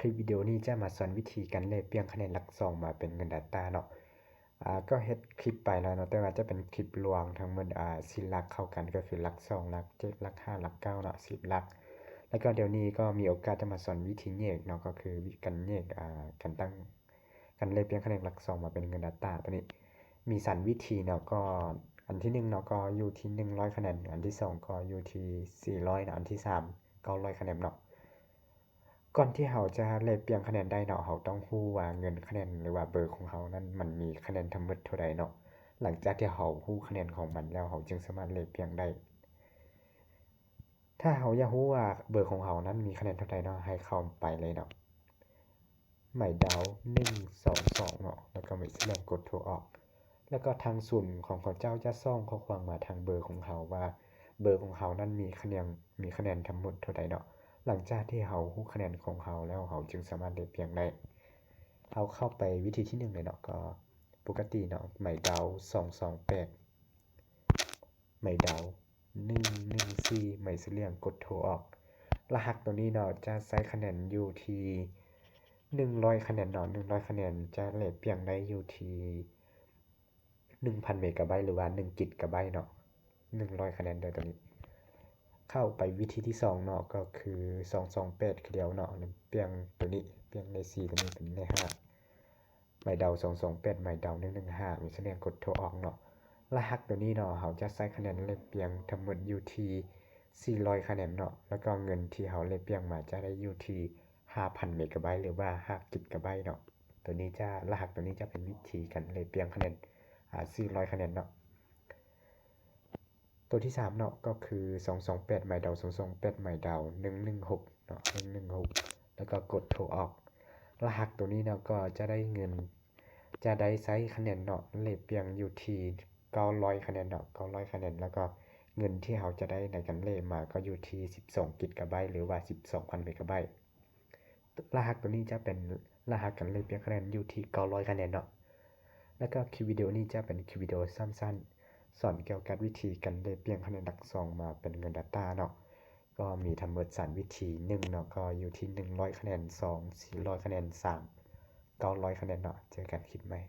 ลิปวิดีโอนี้จะมาสอนวิธีการเปลี่ยนคะแนนหลัก2มาเป็นเงิน Data เนาะก็เฮ็ดคลิปไปแล้วเนาะแต่ว่าจะเป็นคลิปรวมทั้งหมด4หลักเข้ากันก็คือหลัก2หลัก7หลัก5หลัก9เนาะ10หลักแล้วก็เดี๋ยวนี้ก็มีโอกาสจะมาสอนวิธีแยกเนาะก็คือวิธีการแยกการตั้งการเปลี่ยนคะแนนหลัก2มาเป็นเงิน Data ตัวนี้มี3วิธีเนาะก็อันที่1เนาะก็อยู่ที่100คะแนนอันที่2ก็อยู่ที่400เนาะอันที่3 900คะแนนเนาะก่อนที่เราจะเปลี่ยนคะแนนได้เนาะเราต้องรู้ว่าเงินคะแนนหรือว่าเบอร์ของเรานั้นมันมีคะแนนทั้งหมดเท่าใดเนาะหลังจากที่เรารู้คะแนนของมันแล้วเราจึงสามารถเปลี่ยนได้ถ้าเราอยากรู้ว่าเบอร์ของเรานั้นมีคะแนนเท่าใดเนาะให้เข้าไปเลยเนาะหมายดาว122เนาะแล้วก็หมายเลขกดโทรออกแล้วก็ทางศูนย์ของเขาเจ้าจะส่งข้อความมาทางเบอร์ของเราว่าเบอร์ของเรานั้นมีคะแนนทั้งหมดเท่าใดเนาะหลังจากที่เรารู้คะแนนของเราแล้วเราจึงสามารถเปลี่ยนได้เราเข้าไปวิธีที่1เลยเนาะก็ปกติเนาะหมายดาว228หมายดาว114หมายเลขกดโทรออกรหัสตัวนี้เนาะจะใช้คะแนนอยู่ที่100คะแนนเนาะ100คะแนนจะเปลี่ยนได้อยู่ที่1,000 เมกะไบต์หรือว่า1กิกะไบต์เนาะ100คะแนนโดยตัวนี้เข้าไปวิธีที่2เนาะก็คือ228คือเดียวเนาะเปลี่ยนตัวนี้เปลี่ยนเลข4ตัวนี้เป็นเลข5หมายดาว228หมายดาว115มีแสดงกดโทรออกเนาะรหัสตัวนี้เนาะเราจะใช้คะแนนเปลี่ยนทั้งหมดอยู่ที่400คะแนนเนาะแล้วก็เงินที่เราเปลี่ยนมาจะได้อยู่ที่5,000 เมกะไบต์หรือว่า5กิกะไบต์เนาะตัวนี้จะรหัสตัวนี้จะเป็นวิธีการเปลี่ยนคะแนน400คะแนนเนาะตัวที่3เนาะก็คือ228หมายดาว228หมายดาว116เนาะ116แล้วก็กดโทรออกรหัสตัวนี้เนาะก็จะได้เงินจะได้ใช้คะแนนเนาะเปลี่ยนอยู่ที่900คะแนนเนาะ900คะแนนแล้วก็เงินที่เราจะได้ในการมาก็อยู่ที่12กิกะไบต์หรือว่า12,000 เมกะไบต์รหัสตัวนี้จะเป็นรหัสการเปลี่ยนคะแนนอยู่ที่900คะแนนเนาะแล้วก็คลิปวิดีโอนี้จะเป็นคลิปวิดีโอสั้นๆสอนเกี่ยวกับวิธีการเปลี่ยนคะแนนหลัก2มาเป็นเงิน Data เนาะก็มีทั้งหมด3วิธี1เนาะก็อยู่ที่100คะแนน2 400คะแนน3 900คะแนนเนาะเจอกันคลิปใหม่